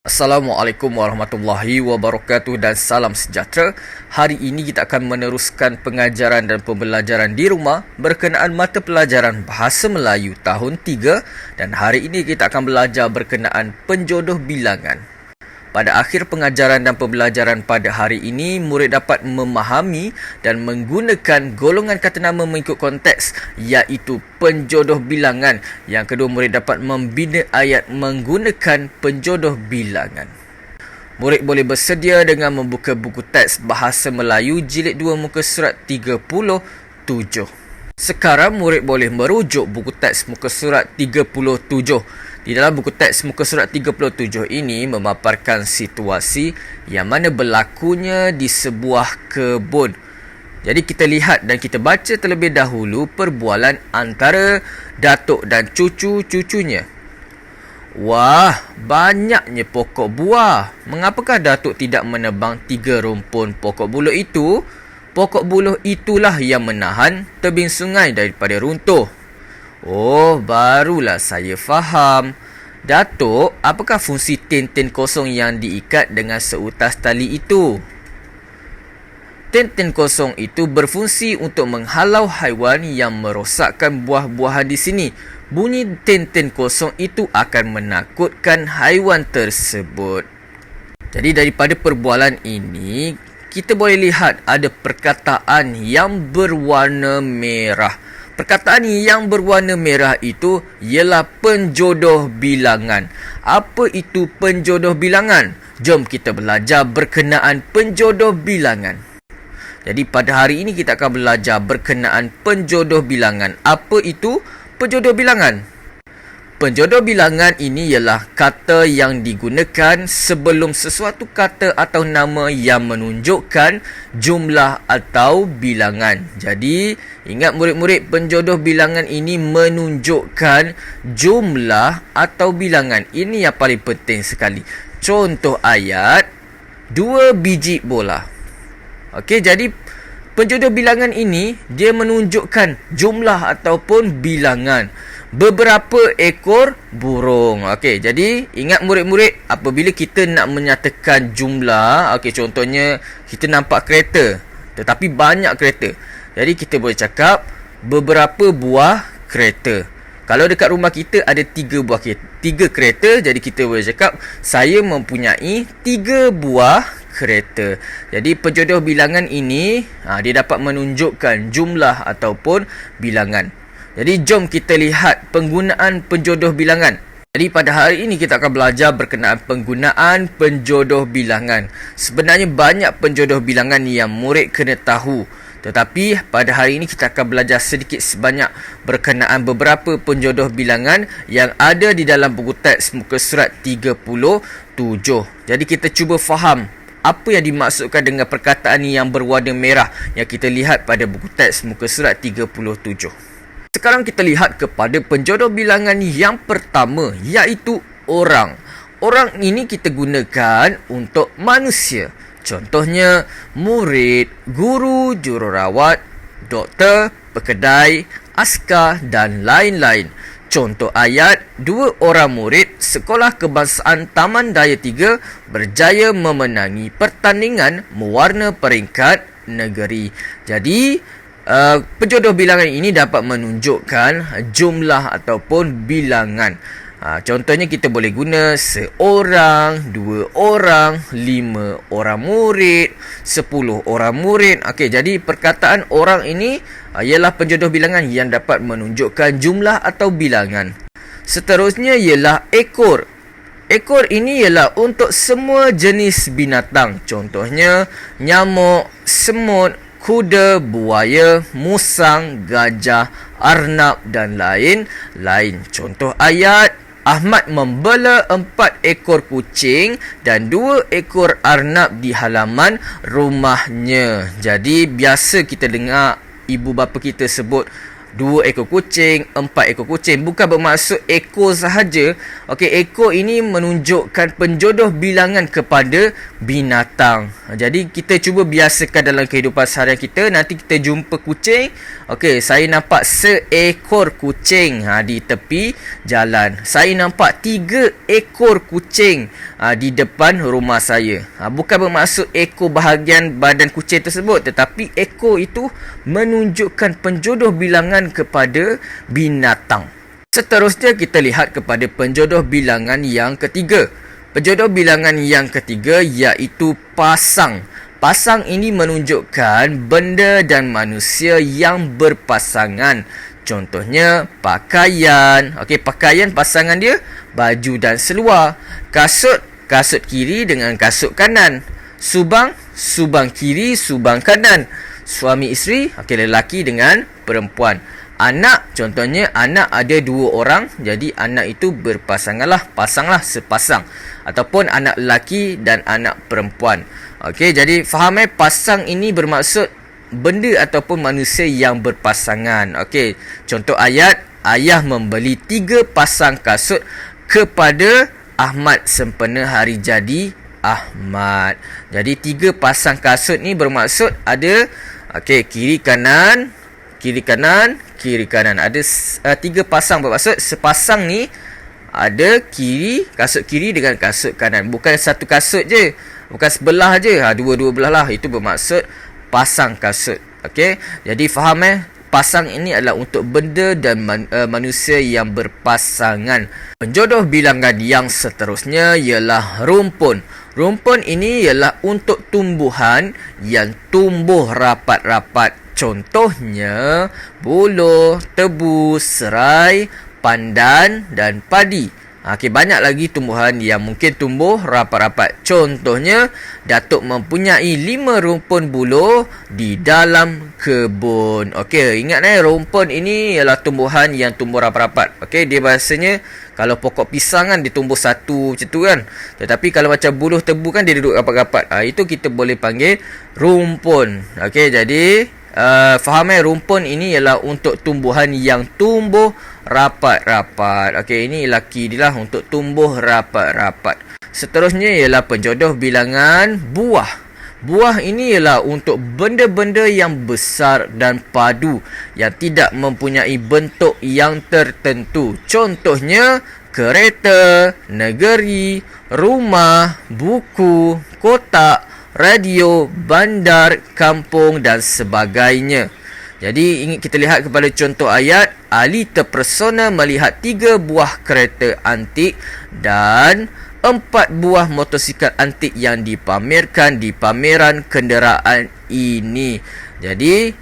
Assalamualaikum warahmatullahi wabarakatuh dan salam sejahtera. Hari ini kita akan meneruskan pengajaran dan pembelajaran di rumah berkenaan mata pelajaran Bahasa Melayu tahun 3 dan hari ini kita akan belajar berkenaan penjodoh bilangan. Pada akhir pengajaran dan pembelajaran pada hari ini, murid dapat memahami dan menggunakan golongan kata nama mengikut konteks, iaitu penjodoh bilangan. Yang kedua, murid dapat membina ayat menggunakan penjodoh bilangan. Murid boleh bersedia dengan membuka buku teks Bahasa Melayu jilid 2 muka surat 37. Sekarang murid boleh merujuk buku teks muka surat 37. Di dalam buku teks muka surat 37 ini memaparkan situasi yang mana berlakunya di sebuah kebun. Jadi kita lihat dan kita baca terlebih dahulu perbualan antara datuk dan cucu-cucunya. Wah, banyaknya pokok buah. Mengapakah datuk tidak menebang 3 rumpun pokok buluh itu? Pokok buluh itulah yang menahan tebing sungai daripada runtuh. Oh, barulah saya faham. Datuk, apakah fungsi tin-tin kosong yang diikat dengan seutas tali itu? Tin-tin kosong itu berfungsi untuk menghalau haiwan yang merosakkan buah-buahan di sini. Bunyi tin-tin kosong itu akan menakutkan haiwan tersebut. Jadi daripada perbualan ini, kita boleh lihat ada perkataan yang berwarna merah. Perkataan yang berwarna merah itu ialah penjodoh bilangan. Apa itu penjodoh bilangan? Jom kita belajar berkenaan penjodoh bilangan. Jadi pada hari ini kita akan belajar berkenaan penjodoh bilangan. Apa itu penjodoh bilangan? Penjodoh bilangan ini ialah kata yang digunakan sebelum sesuatu kata atau nama yang menunjukkan jumlah atau bilangan. Jadi, ingat murid-murid, penjodoh bilangan ini menunjukkan jumlah atau bilangan. Ini yang paling penting sekali. Contoh ayat, 2 biji bola. Okey, jadi penjodoh bilangan ini dia menunjukkan jumlah ataupun bilangan. Beberapa ekor burung. Okey, jadi ingat murid-murid, apabila kita nak menyatakan jumlah, okey, contohnya kita nampak kereta, tetapi banyak kereta. Jadi kita boleh cakap beberapa buah kereta. Kalau dekat rumah kita ada 3 buah kereta, 3 kereta, jadi kita boleh cakap saya mempunyai 3 buah kereta. Jadi penjodoh bilangan ini dia dapat menunjukkan jumlah ataupun bilangan. Jadi jom kita lihat penggunaan penjodoh bilangan. Jadi pada hari ini kita akan belajar berkenaan penggunaan penjodoh bilangan. Sebenarnya banyak penjodoh bilangan yang murid kena tahu. Tetapi pada hari ini kita akan belajar sedikit sebanyak berkenaan beberapa penjodoh bilangan yang ada di dalam buku teks muka surat 37. Jadi kita cuba faham apa yang dimaksudkan dengan perkataan yang berwarna merah yang kita lihat pada buku teks muka surat 37. Sekarang kita lihat kepada penjodoh bilangan yang pertama, iaitu orang. Orang ini kita gunakan untuk manusia. Contohnya, murid, guru, jururawat, doktor, pekedai, askar dan lain-lain. Contoh ayat, 2 orang murid Sekolah Kebangsaan Taman Daya 3 berjaya memenangi pertandingan mewarna peringkat negeri. Jadi, penjodoh bilangan ini dapat menunjukkan jumlah ataupun bilangan. Contohnya kita boleh guna seorang, 2 orang, 5 orang murid, 10 orang murid. Okey, jadi perkataan orang ini ialah penjodoh bilangan yang dapat menunjukkan jumlah atau bilangan. Seterusnya ialah ekor. Ekor ini ialah untuk semua jenis binatang. Contohnya nyamuk, semut, kuda, buaya, musang, gajah, arnab dan lain-lain. Contoh ayat, Ahmad membela 4 ekor kucing dan 2 ekor arnab di halaman rumahnya. Jadi biasa kita dengar ibu bapa kita sebut 2 ekor kucing, 4 ekor kucing. Bukan bermaksud ekor sahaja. Okey, ekor ini menunjukkan penjodoh bilangan kepada binatang. Jadi kita cuba biasakan dalam kehidupan seharian kita. Nanti kita jumpa kucing. Okey, saya nampak seekor kucing di tepi jalan. Saya nampak 3 ekor kucing di depan rumah saya. Bukan bermaksud ekor bahagian badan kucing tersebut, tetapi ekor itu menunjukkan penjodoh bilangan kepada binatang. Seterusnya kita lihat kepada penjodoh bilangan yang ketiga. Penjodoh bilangan yang ketiga iaitu pasang. Pasang ini menunjukkan benda dan manusia yang berpasangan. Contohnya pakaian. Okey, pakaian pasangan dia baju dan seluar. Kasut kiri dengan kasut kanan. Subang kiri, subang kanan. Suami isteri, lelaki dengan perempuan. Anak, contohnya anak ada 2 orang, jadi anak itu berpasanganlah, pasanglah sepasang. Ataupun anak lelaki dan anak perempuan. Okey, jadi faham pasang ini bermaksud benda ataupun manusia yang berpasangan. Okey, contoh ayat, ayah membeli 3 pasang kasut kepada Ahmad sempena hari jadi Ahmad. Jadi 3 pasang kasut ni bermaksud ada kiri kanan. Ada 3 pasang, bermaksud sepasang ni ada kasut kiri dengan kasut kanan. Bukan satu kasut je, bukan sebelah je, dua belah lah. Itu bermaksud pasang kasut. Okey, jadi faham pasang ini adalah untuk benda dan manusia yang berpasangan. Penjodoh bilangan yang seterusnya ialah rumpun. Rumpun ini ialah untuk tumbuhan yang tumbuh rapat-rapat. Contohnya buluh, tebu, serai, pandan dan padi. Banyak lagi tumbuhan yang mungkin tumbuh rapat-rapat. Contohnya, Datuk mempunyai 5 rumpun buluh di dalam kebun. Ingat rumpun ini ialah tumbuhan yang tumbuh rapat-rapat. Dia bahasanya kalau pokok pisang kan dia tumbuh satu macam tu kan. Tetapi kalau macam buluh tebu kan dia duduk rapat-rapat. Itu kita boleh panggil rumpun. Jadi faham rumpun ini ialah untuk tumbuhan yang tumbuh rapat-rapat. Ini laki dia lah untuk tumbuh rapat-rapat. Seterusnya ialah penjodoh bilangan buah. Buah ini ialah untuk benda-benda yang besar dan padu yang tidak mempunyai bentuk yang tertentu. Contohnya kereta, negeri, rumah, buku, kotak, radio, bandar, kampung dan sebagainya. Jadi kita lihat kepada contoh ayat. Ali terpesona melihat 3 buah kereta antik dan 4 buah motosikal antik yang dipamerkan di pameran kenderaan ini. Jadi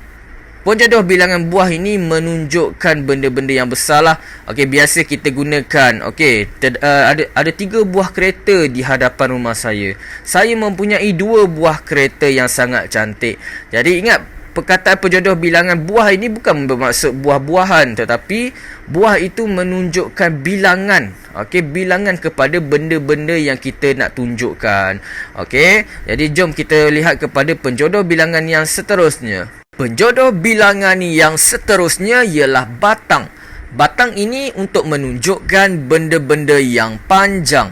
penjodoh bilangan buah ini menunjukkan benda-benda yang besar lah. Biasa kita gunakan. Ada 3 buah kereta di hadapan rumah saya. Saya mempunyai 2 buah kereta yang sangat cantik. Jadi ingat, perkataan penjodoh bilangan buah ini bukan bermaksud buah-buahan, tetapi buah itu menunjukkan bilangan. Bilangan kepada benda-benda yang kita nak tunjukkan. Jadi jom kita lihat kepada penjodoh bilangan yang seterusnya. Penjodoh bilangan yang seterusnya ialah batang. Batang ini untuk menunjukkan benda-benda yang panjang.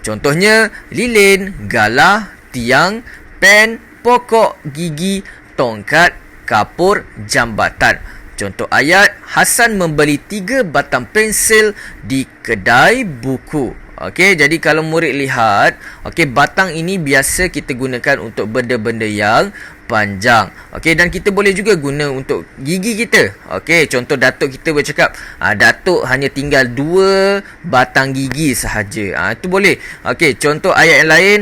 Contohnya lilin, galah, tiang, pen, pokok, gigi, tongkat, kapur, jambatan. Contoh ayat, Hasan membeli 3 batang pensil di kedai buku. Jadi kalau murid lihat, batang ini biasa kita gunakan untuk benda-benda yang panjang. Dan kita boleh juga guna untuk gigi kita. Contoh Datuk kita bercakap, Datuk hanya tinggal 2 batang gigi sahaja. Itu boleh. Contoh ayat yang lain,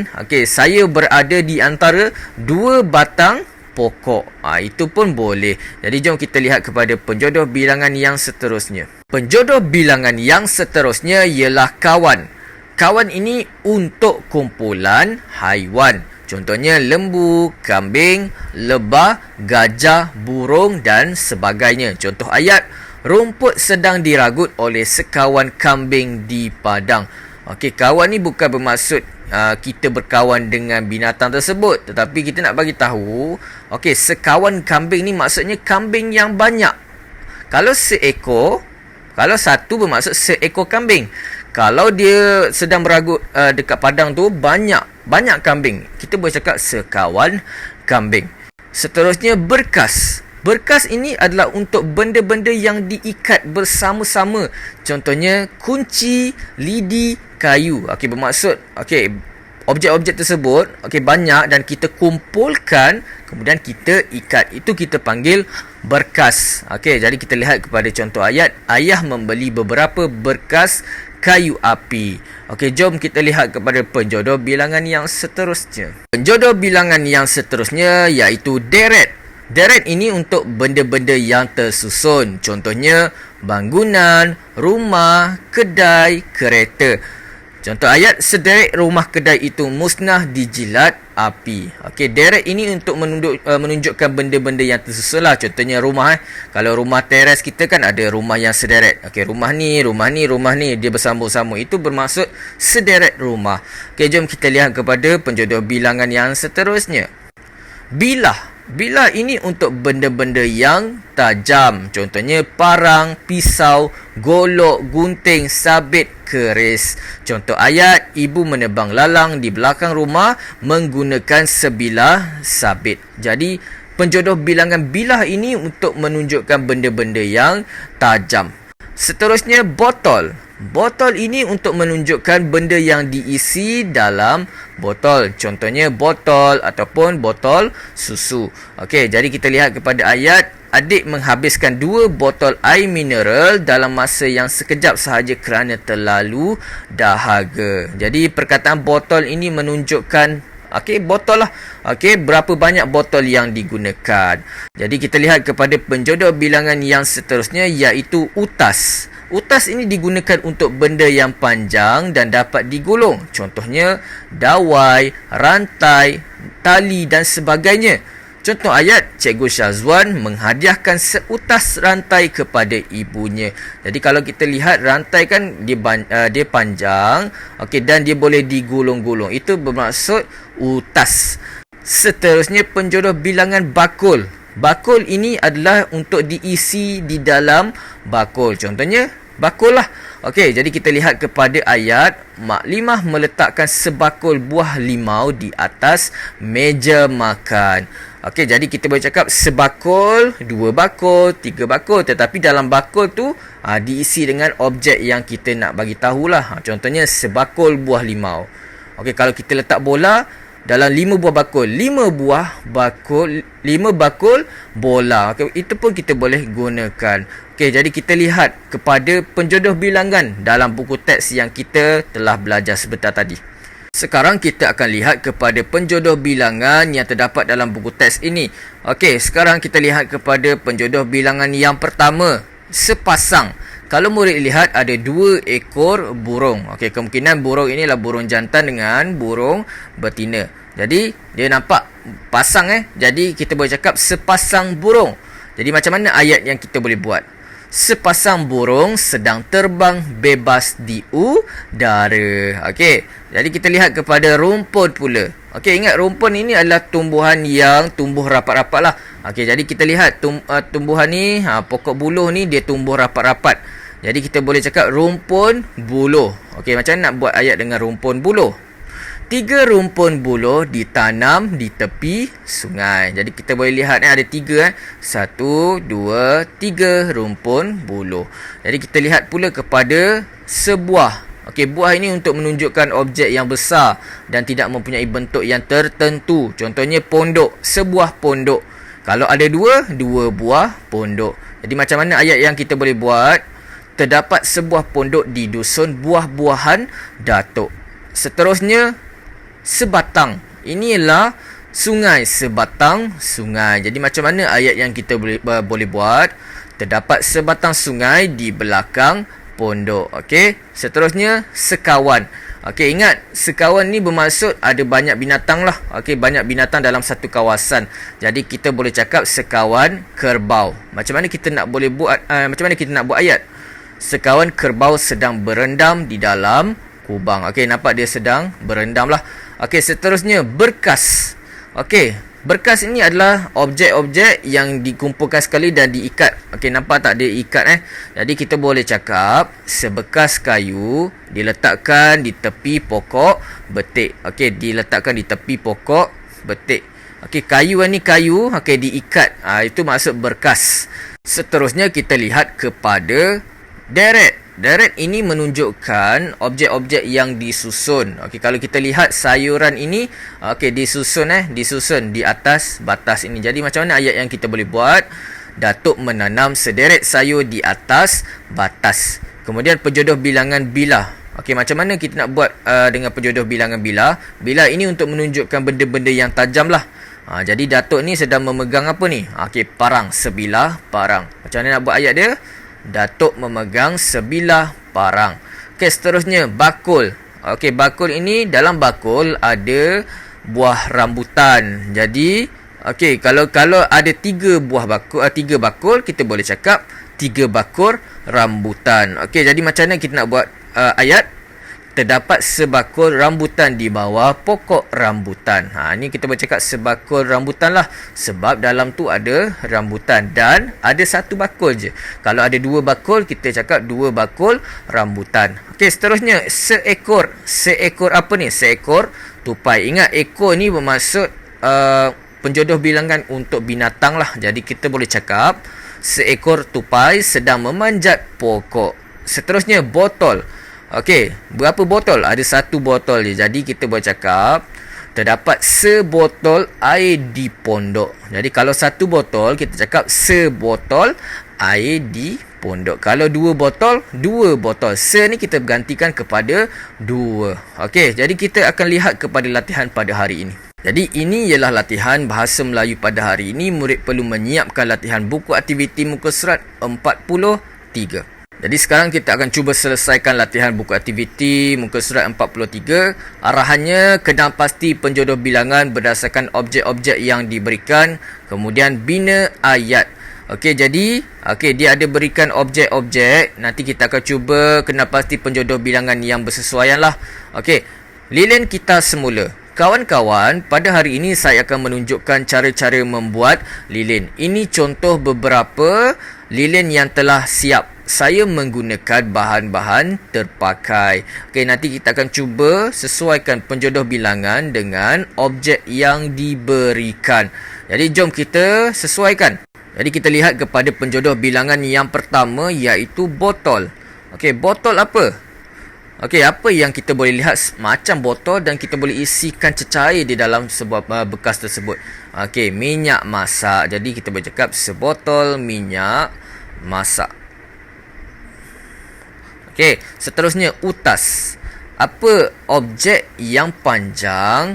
saya berada di antara 2 batang pokok. Itu pun boleh. Jadi jom kita lihat kepada penjodoh bilangan yang seterusnya. Penjodoh bilangan yang seterusnya ialah kawan. Kawan ini untuk kumpulan haiwan. Contohnya lembu, kambing, lebah, gajah, burung dan sebagainya. Contoh ayat, rumput sedang diragut oleh sekawan kambing di padang. Kawan ni bukan bermaksud kita berkawan dengan binatang tersebut, tetapi kita nak bagi tahu, sekawan kambing ni maksudnya kambing yang banyak. Kalau seekor, kalau satu bermaksud seekor kambing. Kalau dia sedang beragut dekat padang tu banyak kambing, kita boleh cakap sekawan kambing. Seterusnya berkas. Berkas ini adalah untuk benda-benda yang diikat bersama-sama. Contohnya kunci, lidi, kayu. Okey, bermaksud objek-objek tersebut banyak dan kita kumpulkan, kemudian kita ikat. Itu kita panggil berkas. Jadi kita lihat kepada contoh ayat. Ayah membeli beberapa berkas kayu api. Jom kita lihat kepada penjodoh bilangan yang seterusnya. Penjodoh bilangan yang seterusnya iaitu deret. Deret ini untuk benda-benda yang tersusun. Contohnya bangunan, rumah, kedai, kereta. Contoh ayat, sederet rumah kedai itu musnah dijilat api. Deret ini untuk menunjukkan benda-benda yang tersusun lah. Contohnya rumah. Kalau rumah teres kita kan ada rumah yang sederet. Rumah ni, dia bersambung-sambung. Itu bermaksud sederet rumah. Jom kita lihat kepada penjodoh bilangan yang seterusnya. Bilah. Bilah ini untuk benda-benda yang tajam. Contohnya parang, pisau, golok, gunting, sabit, keris. Contoh ayat, ibu menebang lalang di belakang rumah menggunakan sebilah sabit. Jadi penjodoh bilangan bilah ini untuk menunjukkan benda-benda yang tajam. Seterusnya botol. Botol ini untuk menunjukkan benda yang diisi dalam botol. Contohnya botol ataupun botol susu. Jadi kita lihat kepada ayat. Adik menghabiskan 2 botol air mineral dalam masa yang sekejap sahaja kerana terlalu dahaga. Jadi perkataan botol ini menunjukkan botol lah. Berapa banyak botol yang digunakan. Jadi kita lihat kepada penjodoh bilangan yang seterusnya iaitu utas. Utas ini digunakan untuk benda yang panjang dan dapat digulung. Contohnya dawai, rantai, tali dan sebagainya. Contoh ayat, Cikgu Syazwan menghadiahkan seutas rantai kepada ibunya. Jadi kalau kita lihat rantai kan dia panjang, dan dia boleh digulung-gulung. Itu bermaksud utas. Seterusnya penjodoh bilangan bakul. Bakul ini adalah untuk diisi di dalam bakul. Contohnya bakul lah. Jadi kita lihat kepada ayat. Maklimah meletakkan sebakul buah limau di atas meja makan. Jadi kita boleh cakap sebakul, 2 bakul, 3 bakul. Tetapi dalam bakul tu diisi dengan objek yang kita nak bagi tahulah. Contohnya sebakul buah limau. Kalau kita letak bola dalam 5 buah bakul, 5 bakul bola. Itu pun kita boleh gunakan. Jadi kita lihat kepada penjodoh bilangan dalam buku teks yang kita telah belajar sebentar tadi. Sekarang kita akan lihat kepada penjodoh bilangan yang terdapat dalam buku teks ini. Sekarang kita lihat kepada penjodoh bilangan yang pertama, sepasang. Kalau murid lihat ada 2 ekor burung. Kemungkinan burung ini adalah burung jantan dengan burung betina. Jadi dia nampak pasang Jadi kita boleh cakap sepasang burung. Jadi macam mana ayat yang kita boleh buat? Sepasang burung sedang terbang bebas di udara. Jadi kita lihat kepada rumpun pula. Ingat rumpun ini adalah tumbuhan yang tumbuh rapat-rapat lah. Jadi kita lihat tumbuhan ni, pokok buluh ni dia tumbuh rapat-rapat. Jadi kita boleh cakap rumpun buluh. Macam mana nak buat ayat dengan rumpun buluh? 3 rumpun buluh ditanam di tepi sungai. Jadi kita boleh lihat ada 3 1, 2, 3 rumpun buluh. Jadi kita lihat pula kepada sebuah. Buah ini untuk menunjukkan objek yang besar dan tidak mempunyai bentuk yang tertentu. Contohnya pondok, sebuah pondok. Kalau ada 2 buah pondok. Jadi macam mana ayat yang kita boleh buat? Terdapat sebuah pondok di dusun buah-buahan Datuk. Seterusnya sebatang. Ini ialah sungai, sebatang sungai. Jadi macam mana ayat yang kita boleh buat? Terdapat sebatang sungai di belakang pondok. Seterusnya sekawan. Ingat sekawan ni bermaksud ada banyak binatang lah. Banyak binatang dalam satu kawasan. Jadi kita boleh cakap sekawan kerbau. Macam mana kita nak buat ayat? Sekawan kerbau sedang berendam di dalam kubang. Nampak dia sedang berendam lah. Seterusnya berkas. Berkas ini adalah objek-objek yang dikumpulkan sekali dan diikat. Okey, nampak tak dia ikat Jadi kita boleh cakap sebekas kayu diletakkan di tepi pokok betik. Okey, diletakkan di tepi pokok betik. Okey, kayu ni kayu, okey, diikat. Itu maksud berkas. Seterusnya kita lihat kepada deret. Deret ini menunjukkan objek-objek yang disusun. Okey, kalau kita lihat sayuran ini, okey, disusun di atas batas ini. Jadi macam mana ayat yang kita boleh buat? Datuk menanam sederet sayur di atas batas. Kemudian penjodoh bilangan bilah. Okey, macam mana kita nak buat dengan penjodoh bilangan bilah? Bilah ini untuk menunjukkan benda-benda yang tajam lah. Jadi Datuk ni sedang memegang apa ni? Okey, parang, sebilah parang. Macam mana nak buat ayat dia? Datuk memegang sebilah parang. Okey, seterusnya bakul. Okey, bakul ini, dalam bakul ada buah rambutan. Jadi, okey, kalau ada 3 bakul, kita boleh cakap 3 bakul rambutan. Okey, jadi macam mana kita nak buat ayat? Terdapat sebakul rambutan di bawah pokok rambutan. Ni kita boleh cakap sebakul rambutan lah. Sebab dalam tu ada rambutan dan ada 1 bakul je. Kalau ada 2 bakul, kita cakap 2 bakul rambutan. Okey, seterusnya seekor. Seekor apa ni? Seekor tupai. Ingat, ekor ni bermaksud penjodoh bilangan untuk binatang lah. Jadi kita boleh cakap seekor tupai sedang memanjat pokok. Seterusnya botol. Okey, berapa botol? Ada 1 botol je. Jadi kita boleh cakap terdapat sebotol air di pondok. Jadi kalau 1 botol, kita cakap sebotol air di pondok. Kalau 2 botol, 2 botol. Se ni kita gantikan kepada 2. Okey, jadi kita akan lihat kepada latihan pada hari ini. Jadi ini ialah latihan bahasa Melayu pada hari ini. Murid perlu menyiapkan latihan buku aktiviti muka surat 43. Jadi sekarang kita akan cuba selesaikan latihan buku aktiviti muka surat 43. Arahannya, kenal pasti penjodoh bilangan berdasarkan objek-objek yang diberikan. Kemudian bina ayat. Okey, jadi dia ada berikan objek-objek. Nanti kita akan cuba kenal pasti penjodoh bilangan yang bersesuaian lah. Okey, lilin kita semula. Kawan-kawan, pada hari ini saya akan menunjukkan cara-cara membuat lilin. Ini contoh beberapa lilin yang telah siap. Saya menggunakan bahan-bahan terpakai. Okey, nanti kita akan cuba sesuaikan penjodoh bilangan dengan objek yang diberikan. Jadi jom kita sesuaikan. Jadi kita lihat kepada penjodoh bilangan yang pertama, iaitu botol. Okey, botol apa? Okey, apa yang kita boleh lihat macam botol dan kita boleh isikan cecair di dalam sebuah bekas tersebut. Okey, minyak masak. Jadi kita boleh cakap sebotol minyak masak. Okey, seterusnya utas. Apa objek yang panjang,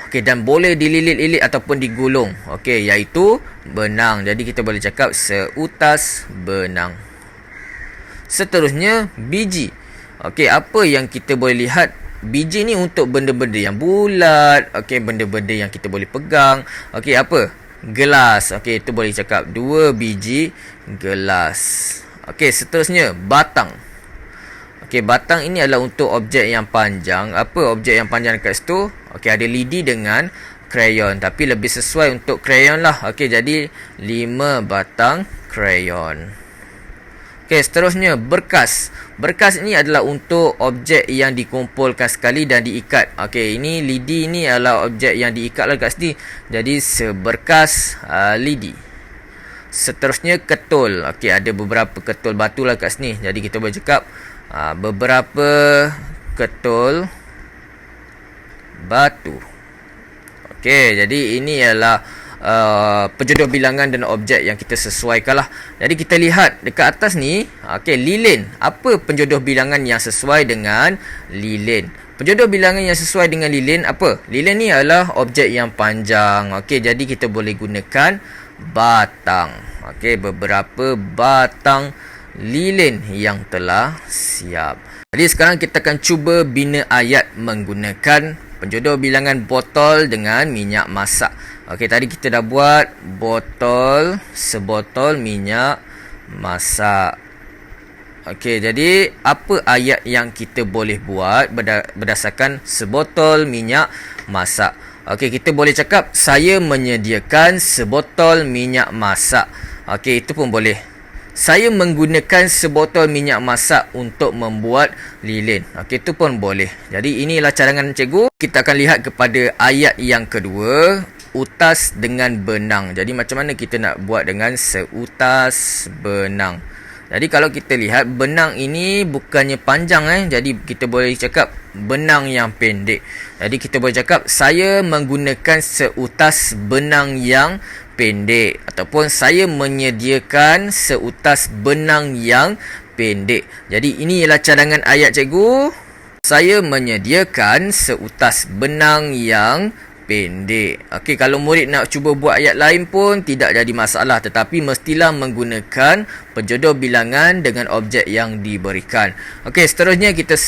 okey, dan boleh dililit-lilit ataupun digulung. Okey, iaitu benang. Jadi kita boleh cakap seutas benang. Seterusnya biji. Okey, apa yang kita boleh lihat? Biji ni untuk benda-benda yang bulat. Okey, benda-benda yang kita boleh pegang. Okey, apa? Gelas. Okey, itu boleh cakap 2 biji gelas. Okey, seterusnya batang. Okey, batang ini adalah untuk objek yang panjang. Apa objek yang panjang dekat situ? Okey, ada lidi dengan krayon. Tapi lebih sesuai untuk krayon lah. Okey, jadi 5 batang krayon. Okey, seterusnya berkas. Berkas ini adalah untuk objek yang dikumpulkan sekali dan diikat. Okey, ini lidi ni adalah objek yang diikat lah kat sini. Jadi seberkas lidi. Seterusnya ketul. Okey, ada beberapa ketul batu lah kat sini. Jadi kita boleh cakap beberapa ketul batu. Okey, jadi ini ialah penjodoh bilangan dan objek yang kita sesuaikan lah. Jadi kita lihat dekat atas ni. Okey, lilin. Apa penjodoh bilangan yang sesuai dengan lilin? Penjodoh bilangan yang sesuai dengan lilin apa? Lilin ni adalah objek yang panjang. Okey, jadi kita boleh gunakan batang. Okey, beberapa batang lilin yang telah siap. Jadi sekarang kita akan cuba bina ayat menggunakan penjodoh bilangan botol dengan minyak masak. Okey, tadi kita dah buat botol, sebotol minyak masak. Okey, jadi apa ayat yang kita boleh buat berdasarkan sebotol minyak masak? Okey, kita boleh cakap saya menyediakan sebotol minyak masak. Okey, itu pun boleh. Saya menggunakan sebotol minyak masak untuk membuat lilin. Okey, itu pun boleh. Jadi inilah cadangan cikgu. Kita akan lihat kepada ayat yang kedua, utas dengan benang. Jadi macam mana kita nak buat dengan seutas benang? Jadi kalau kita lihat benang ini bukannya panjang jadi kita boleh cakap benang yang pendek. Jadi kita boleh cakap saya menggunakan seutas benang yang pendek ataupun saya menyediakan seutas benang yang pendek. Jadi ini ialah cadangan ayat cikgu. Saya menyediakan seutas benang yang pendek. Okey, kalau murid nak cuba buat ayat lain pun tidak jadi masalah, tetapi mestilah menggunakan penjodoh bilangan dengan objek yang diberikan. Okey, seterusnya kita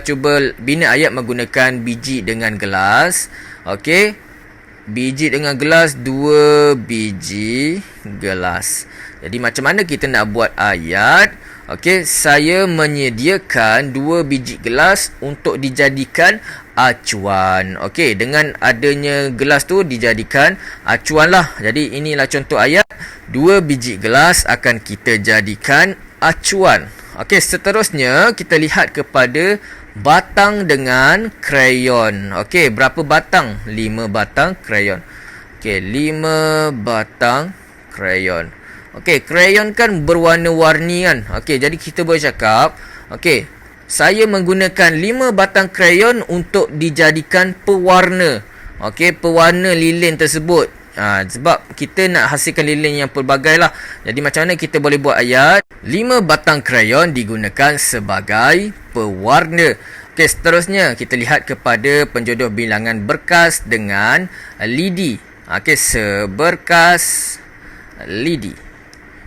cuba bina ayat menggunakan biji dengan gelas. Okey, biji dengan gelas, 2 biji gelas. Jadi macam mana kita nak buat ayat? Okey, saya menyediakan 2 biji gelas untuk dijadikan acuan. Okey, dengan adanya gelas tu dijadikan acuan lah. Jadi inilah contoh ayat. 2 biji gelas akan kita jadikan acuan. Okey, seterusnya kita lihat kepada batang dengan krayon. Okey, berapa batang? 5 batang krayon. Okey, 5 batang krayon. Okey, krayon kan berwarna-warni kan. Okey, jadi kita boleh cakap, okey, saya menggunakan 5 batang krayon untuk dijadikan pewarna. Okey, pewarna lilin tersebut. Sebab kita nak hasilkan lilin yang pelbagai lah. Jadi macam mana kita boleh buat ayat? 5 batang krayon digunakan sebagai pewarna. Okey, seterusnya kita lihat kepada penjodoh bilangan berkas dengan lidi. Okey, seberkas lidi.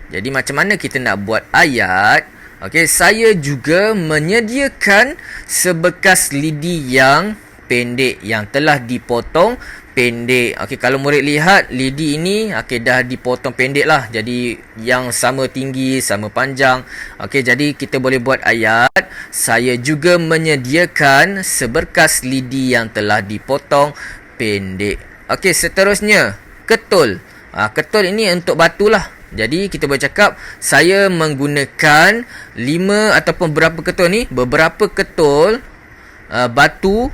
Jadi macam mana kita nak buat ayat? Okey, saya juga menyediakan sebekas lidi yang pendek yang telah dipotong pendek. Okey, kalau murid lihat lidi ini dah dipotong pendek lah. Jadi yang sama tinggi, sama panjang. Okey, jadi kita boleh buat ayat. Saya juga menyediakan seberkas lidi yang telah dipotong pendek. Okey, seterusnya ketul. Ketul ini untuk batu lah. Jadi kita boleh cakap saya menggunakan 5 ataupun berapa ketul ni? Beberapa ketul batu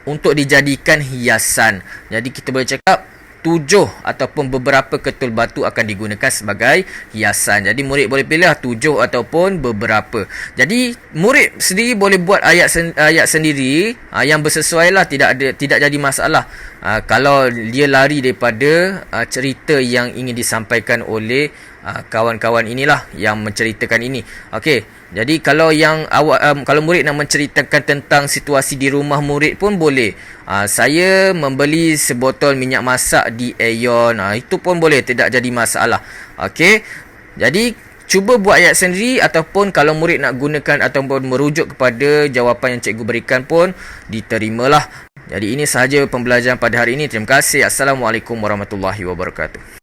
untuk dijadikan hiasan. Jadi kita boleh cakap 7 ataupun beberapa ketul batu akan digunakan sebagai hiasan. Jadi murid boleh pilih 7 ataupun beberapa. Jadi murid sendiri boleh buat ayat sendiri yang bersesuai lah, tidak jadi masalah. Kalau dia lari daripada cerita yang ingin disampaikan oleh kawan-kawan inilah yang menceritakan ini. Okey. Jadi kalau kalau murid nak menceritakan tentang situasi di rumah murid pun boleh. Saya membeli sebotol minyak masak di Aeon. Itu pun boleh, tidak jadi masalah. Okey. Jadi cuba buat ayat sendiri ataupun kalau murid nak gunakan ataupun merujuk kepada jawapan yang cikgu berikan pun diterimalah. Jadi ini sahaja pembelajaran pada hari ini. Terima kasih. Assalamualaikum warahmatullahi wabarakatuh.